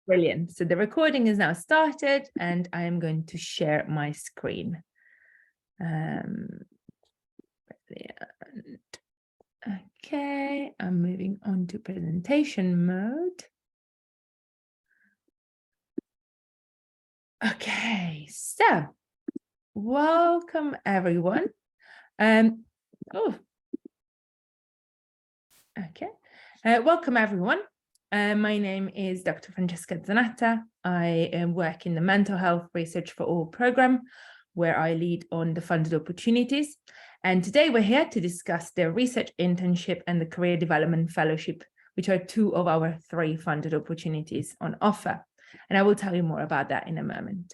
Brilliant. So the recording is now started and I am going to share my screen. Okay, I'm moving on to presentation mode. Okay, so welcome everyone. Welcome everyone. My name is Dr. Fran Zanatta. I work in the Mental Health Research for All program, where I lead on the funded opportunities. And today we're here to discuss the research internship and the career development fellowship, which are two of our 3 funded opportunities on offer. And I will tell you more about that in a moment.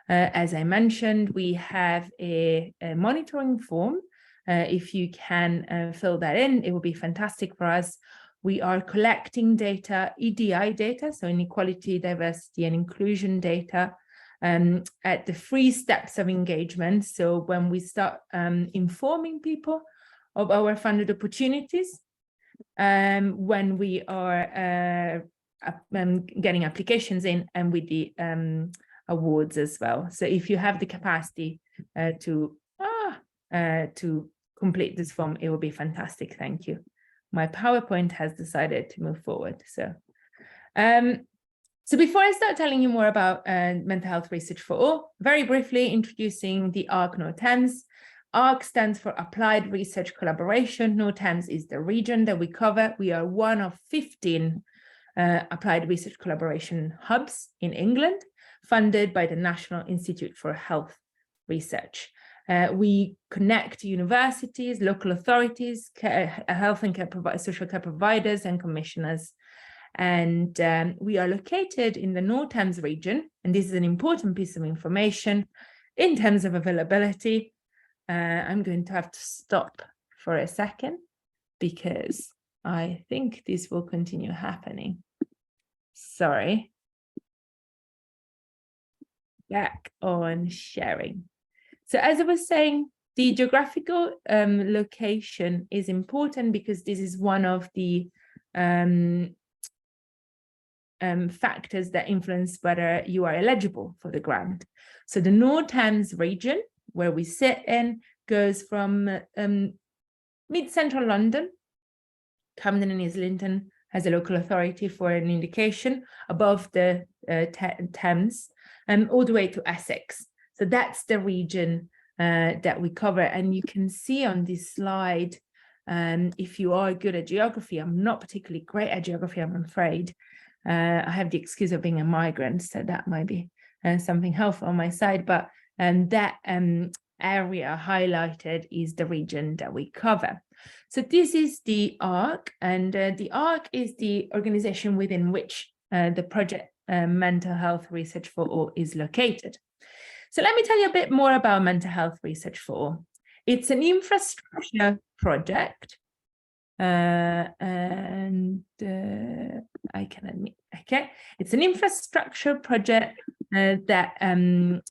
As I mentioned, we have a monitoring form. If you can fill that in, it will be fantastic for us. We are collecting data, EDI data, so inequality, diversity, and inclusion data at the 3 steps of engagement. So when we start informing people of our funded opportunities, when we are getting applications in, and with the awards as well. So if you have the capacity to complete this form, it will be fantastic. Thank you. My PowerPoint has decided to move forward. So before I start telling you more about mental health research for all, very briefly introducing the ARC North Thames. ARC stands for Applied Research Collaboration. North Thames is the region that we cover. We are one of 15 applied research collaboration hubs in England, funded by the National Institute for Health Research. We connect universities, local authorities, health and care social care providers, and commissioners. And we are located in the North Thames region. And this is an important piece of information in terms of availability. I'm going to have to stop for a second because I think this will continue happening. Sorry. Back on sharing. So as I was saying, the geographical location is important because this is one of the factors that influence whether you are eligible for the grant. So the North Thames region, where we sit in, goes from mid-central London. Camden and Islington has a local authority for an indication above the Thames, all the way to Essex. So that's the region that we cover. And you can see on this slide, if you are good at geography, I'm not particularly great at geography, I'm afraid. I have the excuse of being a migrant, so that might be something helpful on my side. But that area highlighted is the region that we cover. So this is the ARC, and the ARC is the organization within which the project Mental Health Research for All is located. So let me tell you a bit more about Mental Health Research for All. It's an infrastructure project, and I can admit, okay, it's an infrastructure project that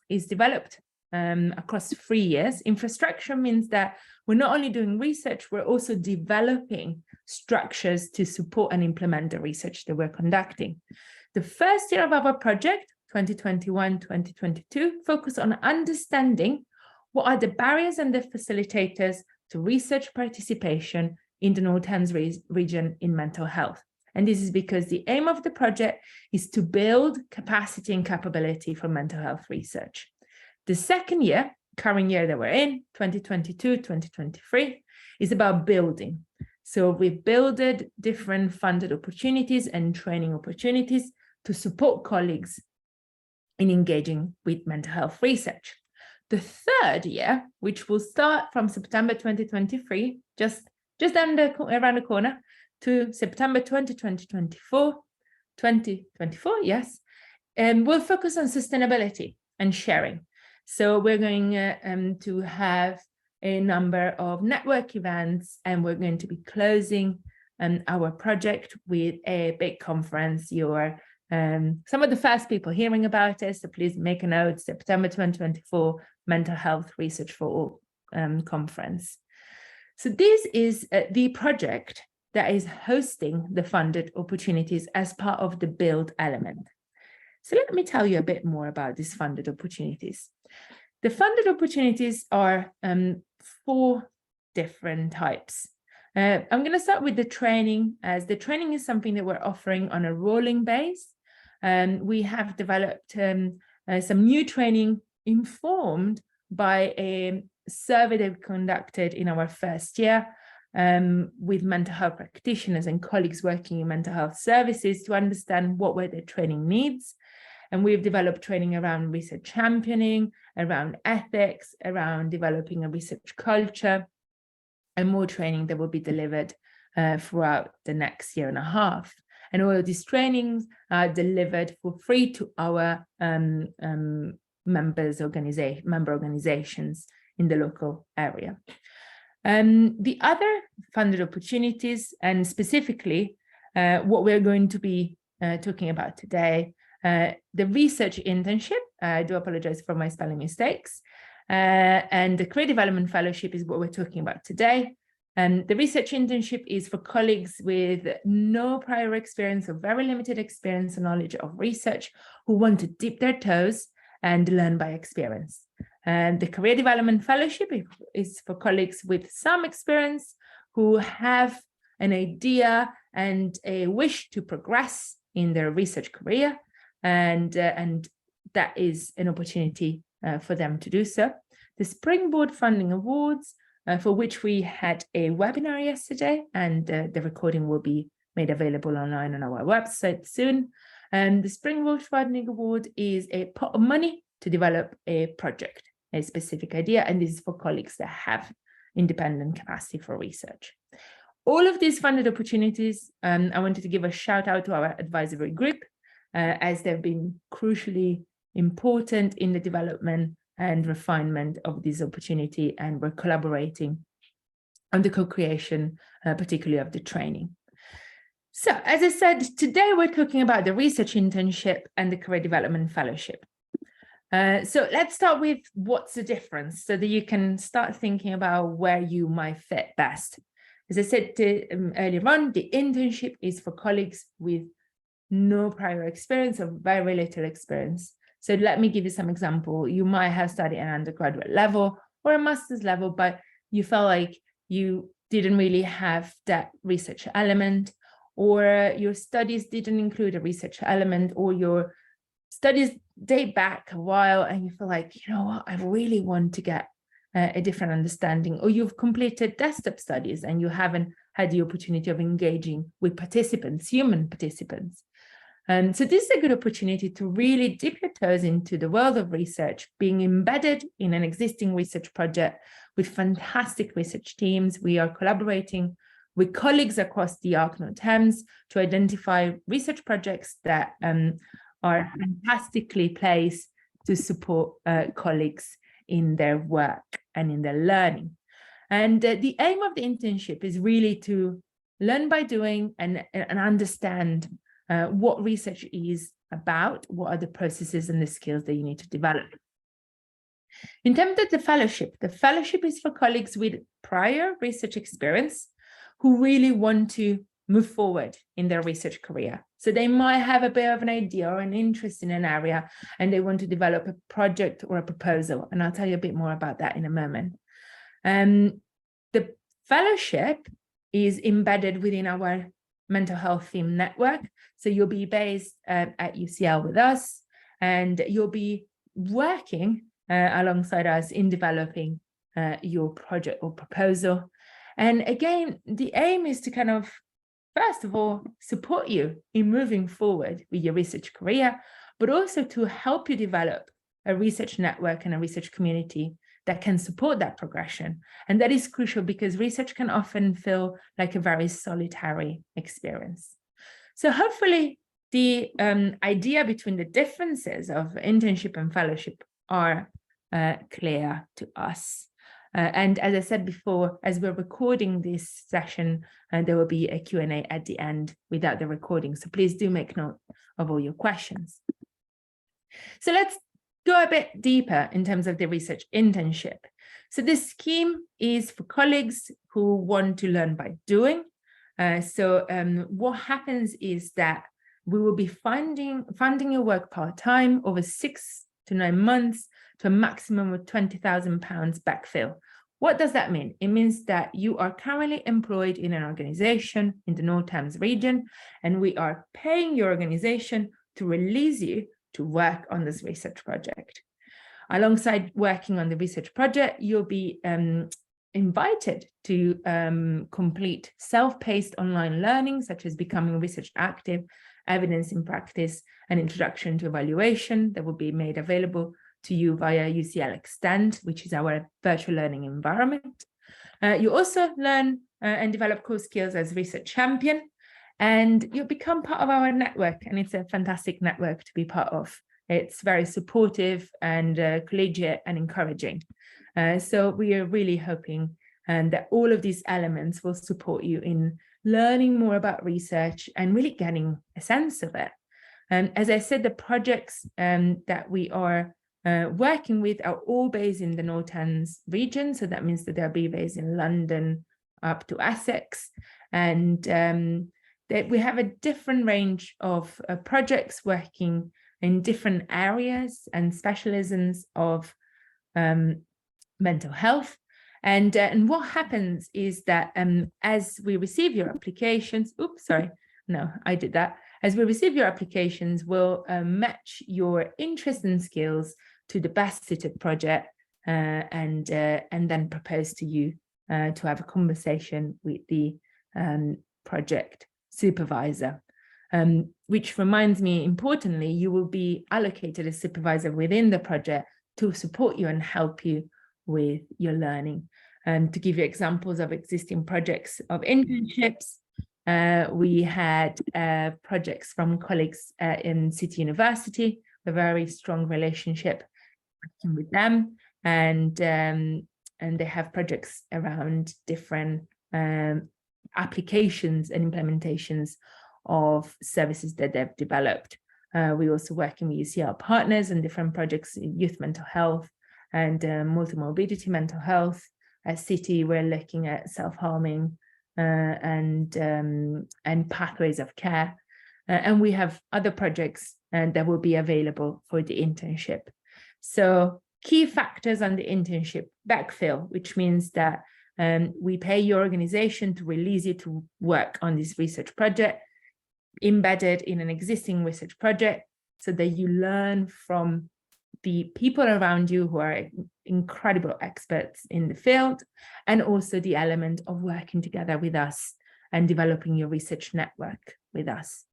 is developed across 3 years. Infrastructure means that we're not only doing research, we're also developing structures to support and implement the research that we're conducting. The first year of our project, 2021-2022, focus on understanding what are the barriers and the facilitators to research participation in the North Thames region in mental health. And this is because the aim of the project is to build capacity and capability for mental health research. The second year, current year that we're in, 2022-2023, is about building. So we've built different funded opportunities and training opportunities to support colleagues in engaging with mental health research. The third year, which will start from September 2023, just around the corner, to September 2024, yes, and we'll focus on sustainability and sharing. So we're going to have a number of network events, and we're going to be closing our project with a big conference. You're some of the first people hearing about it, so please make a note, September 2024 Mental Health Research for All conference. So this is the project that is hosting the funded opportunities as part of the build element. So let me tell you a bit more about these funded opportunities. The funded opportunities are 4 different types. I'm going to start with the training, as the training is something that we're offering on a rolling base. We have developed some new training informed by a survey that we conducted in our first year with mental health practitioners and colleagues working in mental health services to understand what were their training needs. And we've developed training around research championing, around ethics, around developing a research culture, and more training that will be delivered throughout the next year and a half. And all of these trainings are delivered for free to our member organizations in the local area. The other funded opportunities, and specifically what we're going to be talking about today, the research internship, I do apologize for my spelling mistakes, and the career development fellowship is what we're talking about today. The research internship is for colleagues with no prior experience or very limited experience or knowledge of research who want to dip their toes and learn by experience. And the career development fellowship is for colleagues with some experience who have an idea and a wish to progress in their research career, and that is an opportunity for them to do so. The Springboard Funding Awards, for which we had a webinar yesterday, and the recording will be made available online on our website soon. And the Springboard Funding Award is a pot of money to develop a project, a specific idea, and this is for colleagues that have independent capacity for research. All of these funded opportunities, I wanted to give a shout out to our advisory group, as they've been crucially important in the development and refinement of this opportunity, and we're collaborating on the co-creation, particularly of the training. So, as I said, today we're talking about the research internship and the career development fellowship. So let's start with what's the difference, so that you can start thinking about where you might fit best. As I said earlier on, the internship is for colleagues with no prior experience or very little experience. So let me give you some example. You might have studied at an undergraduate level or a master's level, but you felt like you didn't really have that research element, or your studies didn't include a research element, or your studies date back a while and you feel like, you know what, I really want to get a different understanding, or you've completed desktop studies and you haven't had the opportunity of engaging with participants, human participants. So this is a good opportunity to really dip your toes into the world of research, being embedded in an existing research project with fantastic research teams. We are collaborating with colleagues across the ARC North Thames to identify research projects that are fantastically placed to support colleagues in their work and in their learning. And the aim of the internship is really to learn by doing and understand what research is about, what are the processes and the skills that you need to develop. In terms of the fellowship is for colleagues with prior research experience who really want to move forward in their research career. So they might have a bit of an idea or an interest in an area, and they want to develop a project or a proposal. And I'll tell you a bit more about that in a moment. The fellowship is embedded within our mental health theme network. So you'll be based at UCL with us, and you'll be working alongside us in developing your project or proposal. And again, the aim is to kind of, first of all, support you in moving forward with your research career, but also to help you develop a research network and a research community that can support that progression. And that is crucial because research can often feel like a very solitary experience. So hopefully the idea between the differences of internship and fellowship are clear to us. And as I said before, as we're recording this session, there will be a Q&A at the end without the recording. So please do make note of all your questions. So let's go a bit deeper in terms of the research internship. So this scheme is for colleagues who want to learn by doing, What happens is that we will be funding your work part-time over 6 to 9 months to a maximum of £20,000 backfill. What does that mean? It means that you are currently employed in an organization in the North Thames region, and we are paying your organization to release you to work on this research project. Alongside working on the research project, you'll be invited to complete self-paced online learning, such as becoming research active, evidence in practice, and introduction to evaluation that will be made available to you via UCL Extend, which is our virtual learning environment. You also learn and develop core skills as research champion, and you become part of our network, and it's a fantastic network to be part of. It's very supportive and collegiate and encouraging. So we are really hoping that all of these elements will support you in learning more about research and really getting a sense of it. As I said, the projects that we are working with are all based in the North Thames region. So that means that they'll be based in London up to Essex. And that we have a different range of projects working in different areas and specialisms of mental health. And what happens is that as we receive your applications, as we receive your applications, we'll match your interest and skills to the best suited project and then propose to you to have a conversation with the project supervisor. Which reminds me, importantly, you will be allocated a supervisor within the project to support you and help you with your learning. To give you examples of existing projects of internships, we had projects from colleagues in City University, a very strong relationship with them, and they have projects around different applications and implementations of services that they've developed. We also working with UCL partners and different projects in youth mental health and multimorbidity mental health. At City, we're looking at self-harming and pathways of care. And we have other projects that will be available for the internship. So key factors on the internship: backfill, which means that we pay your organization to release you to work on this research project, embedded in an existing research project, so that you learn from the people around you who are incredible experts in the field, and also the element of working together with us and developing your research network with us.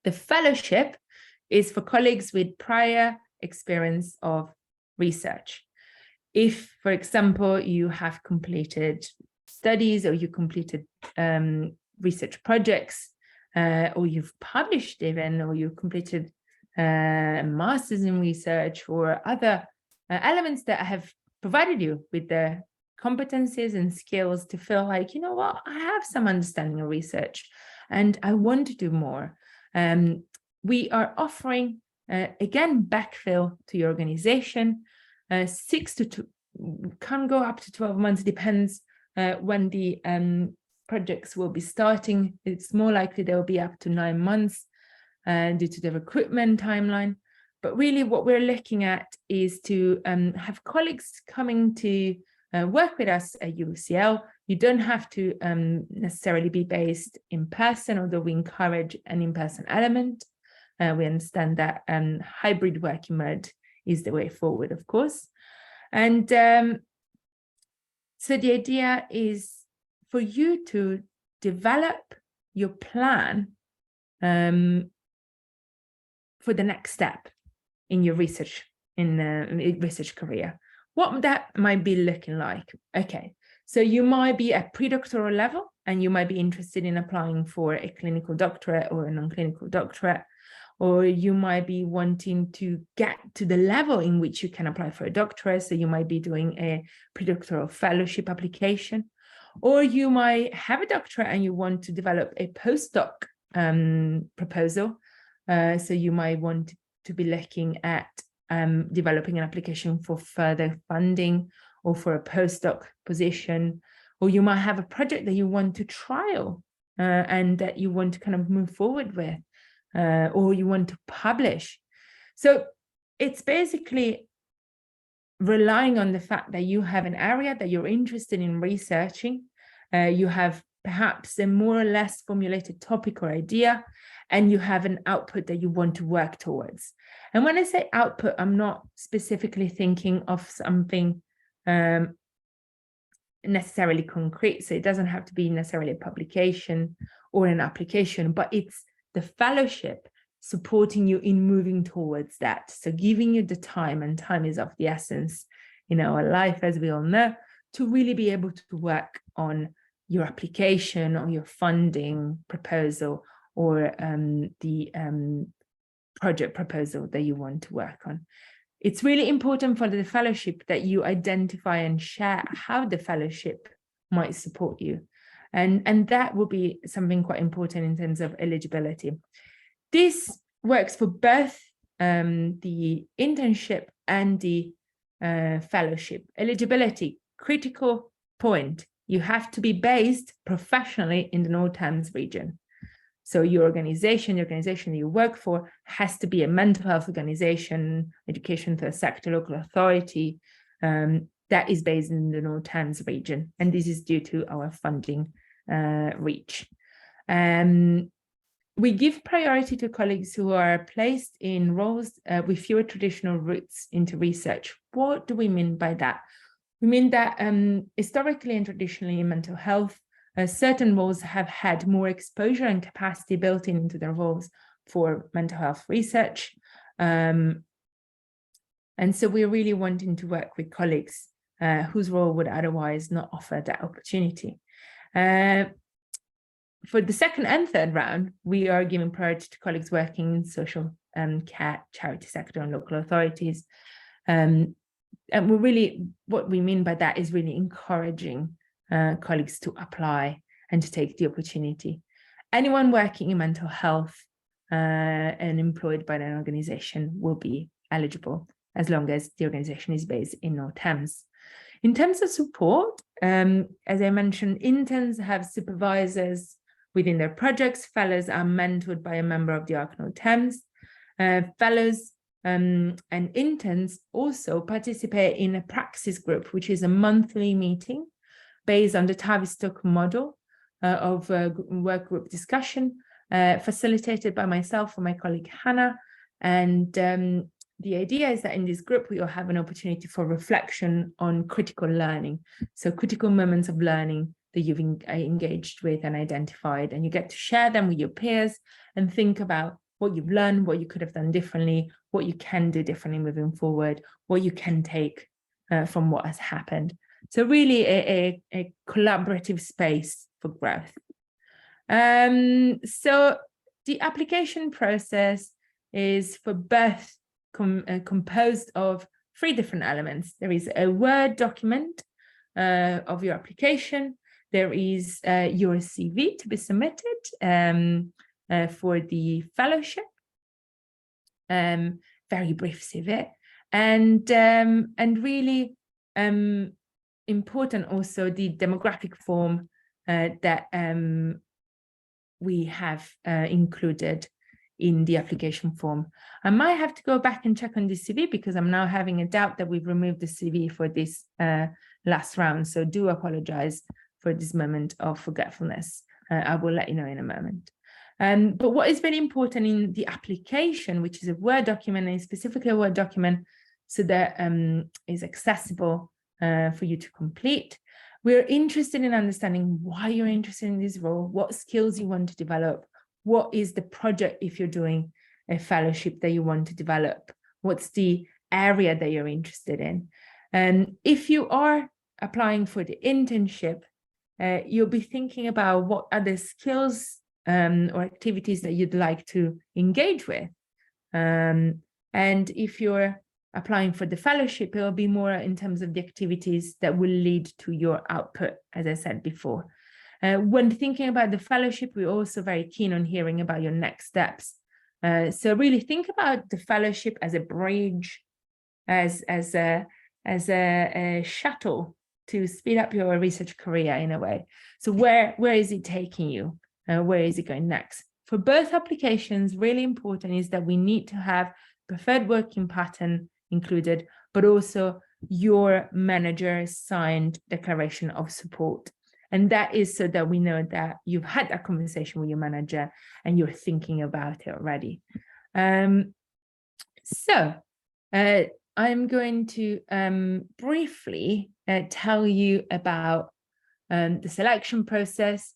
The fellowship is for colleagues with prior experience of research. If, for example, you have completed studies or you completed research projects, or you've published even, or you completed masters in research or other elements that have provided you with the competencies and skills to feel like, you know what, I have some understanding of research and I want to do more. We are offering, again, backfill to your organization, 6 to 2, can go up to 12 months, depends when the projects will be starting. It's more likely they'll be up to 9 months due to the recruitment timeline. But really what we're looking at is to have colleagues coming to work with us at UCL. You don't have to necessarily be based in person, although we encourage an in-person element. We understand that hybrid working mode is the way forward, of course. And so the idea is for you to develop your plan for the next step in your research, research career. What that might be looking like. Okay, so you might be at pre-doctoral level and you might be interested in applying for a clinical doctorate or a non-clinical doctorate, or you might be wanting to get to the level in which you can apply for a doctorate. So you might be doing a pre-doctoral fellowship application, or you might have a doctorate and you want to develop a postdoc proposal. So you might want to be looking at developing an application for further funding or for a postdoc position, or you might have a project that you want to trial and that you want to kind of move forward with, or you want to publish. So it's basically relying on the fact that you have an area that you're interested in researching, you have perhaps a more or less formulated topic or idea, and you have an output that you want to work towards. And when I say output, I'm not specifically thinking of something necessarily concrete. So it doesn't have to be necessarily a publication or an application, but it's the fellowship supporting you in moving towards that. So giving you the time, and time is of the essence in our life, as we all know, to really be able to work on your application, or your funding proposal, or the project proposal that you want to work on. It's really important for the fellowship that you identify and share how the fellowship might support you. And that will be something quite important in terms of eligibility. This works for both the internship and the fellowship. Eligibility, critical point. You have to be based professionally in the North Thames region. So your organization that you work for has to be a mental health organization, education third sector, local authority that is based in the North Thames region. And this is due to our funding reach. We give priority to colleagues who are placed in roles with fewer traditional routes into research. What do we mean by that? We mean that historically and traditionally in mental health, certain roles have had more exposure and capacity built into their roles for mental health research. And so we're really wanting to work with colleagues whose role would otherwise not offer that opportunity. For the second and third round, we are giving priority to colleagues working in social care, charity sector, and local authorities. And we're really, what we mean by that is really encouraging colleagues to apply and to take the opportunity. Anyone working in mental health and employed by an organization will be eligible, as long as the organization is based in North Thames. In terms of support, as I mentioned, interns have supervisors within their projects. Fellows are mentored by a member of the ARC North Thames. Fellows and interns also participate in a praxis group, which is a monthly meeting based on the Tavistock model of work group discussion, facilitated by myself and my colleague Hannah. And the idea is that in this group, we will have an opportunity for reflection on critical learning. So critical moments of learning that you've engaged with and identified, and you get to share them with your peers and think about what you've learned, what you could have done differently, what you can do differently moving forward, what you can take from what has happened. So really a collaborative space for growth. So the application process is for both composed of 3 different elements. There is a Word document of your application. There is your CV to be submitted for the fellowship, very brief CV, and really important also the demographic form that we have included in the application form. I might have to go back and check on the CV because I'm now having a doubt that we've removed the CV for this last round. So do apologize for this moment of forgetfulness. I will let you know in a moment. But what is very important in the application, which is a Word document, and specifically a Word document so that is accessible for you to complete. We're interested in understanding why you're interested in this role, what skills you want to develop, what is the project if you're doing a fellowship that you want to develop, what's the area that you're interested in. And if you are applying for the internship, you'll be thinking about what other skills or activities that you'd like to engage with. And if you're applying for the fellowship, it will be more in terms of the activities that will lead to your output, as I said before. When thinking about the fellowship, we're also very keen on hearing about your next steps. So really think about the fellowship as a bridge, as a shuttle to speed up your research career in a way. So where is it taking you? Where is it going next? For both applications, really important is that we need to have preferred working pattern included, but also your manager's signed declaration of support. And that is so that we know that you've had that conversation with your manager and you're thinking about it already. I'm going to briefly tell you about the selection process.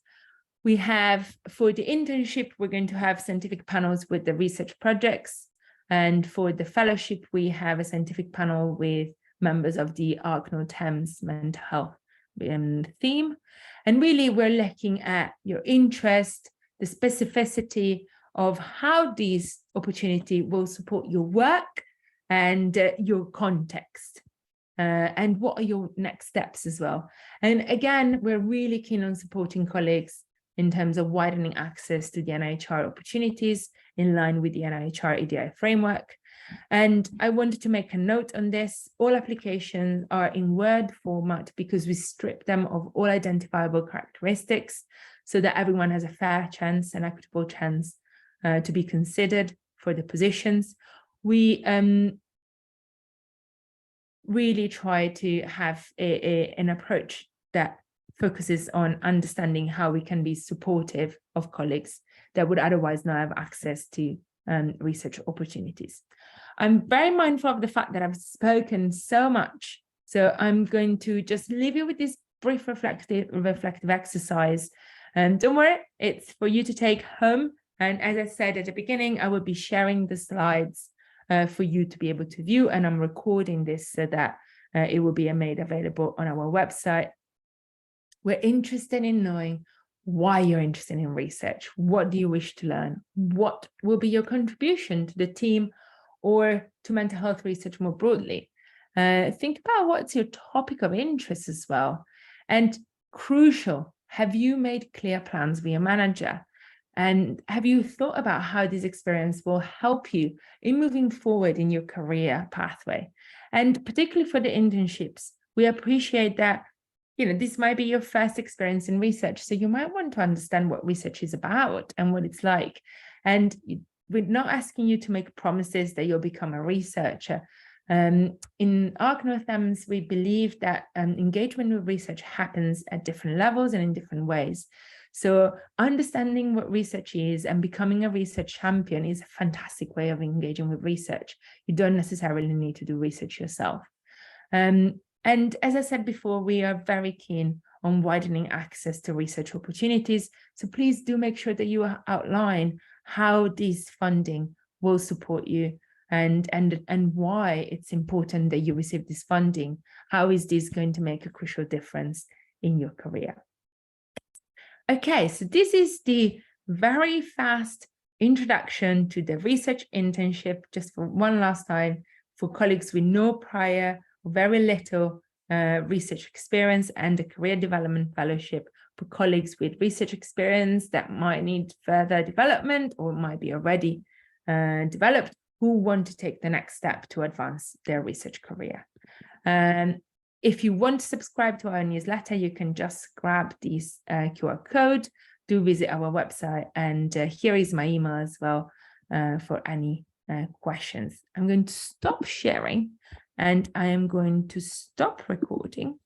We have, for the internship, we're going to have scientific panels with the research projects. And for the fellowship, we have a scientific panel with members of the ARC North Thames mental health theme. And really, we're looking at your interest, the specificity of how this opportunity will support your work and your context. And what are your next steps as well. And again, we're really keen on supporting colleagues in terms of widening access to the NIHR opportunities in line with the NIHR EDI framework. And I wanted to make a note on this. All applications are in Word format because we strip them of all identifiable characteristics so that everyone has a fair chance, an equitable chance to be considered for the positions. We really try to have an approach that focuses on understanding how we can be supportive of colleagues that would otherwise not have access to research opportunities. I'm very mindful of the fact that I've spoken so much, so I'm going to just leave you with this brief reflective exercise. And don't worry, it's for you to take home. And as I said at the beginning, I will be sharing the slides for you to be able to view, and I'm recording this so that it will be made available on our website. We're interested in knowing why you're interested in research. What do you wish to learn? What will be your contribution to the team or to mental health research more broadly? Think about what's your topic of interest as well. And crucial, have you made clear plans with your manager? And have you thought about how this experience will help you in moving forward in your career pathway? And particularly for the internships, we appreciate that this might be your first experience in research. So you might want to understand what research is about and what it's like. And we're not asking you to make promises that you'll become a researcher. In ARC North Thames, we believe that engagement with research happens at different levels and in different ways. So understanding what research is and becoming a research champion is a fantastic way of engaging with research. You don't necessarily need to do research yourself. And as I said before, we are very keen on widening access to research opportunities. So please do make sure that you outline how this funding will support you and why it's important that you receive this funding. How is this going to make a crucial difference in your career? Okay, so this is the very fast introduction to the research internship, just for one last time, for colleagues with no prior or very little research experience, and a career development fellowship for colleagues with research experience that might need further development or might be already developed, who want to take the next step to advance their research career. If you want to subscribe to our newsletter, you can just grab this QR code. Do visit our website, and here is my email as well for any questions. I'm going to stop sharing and I am going to stop recording.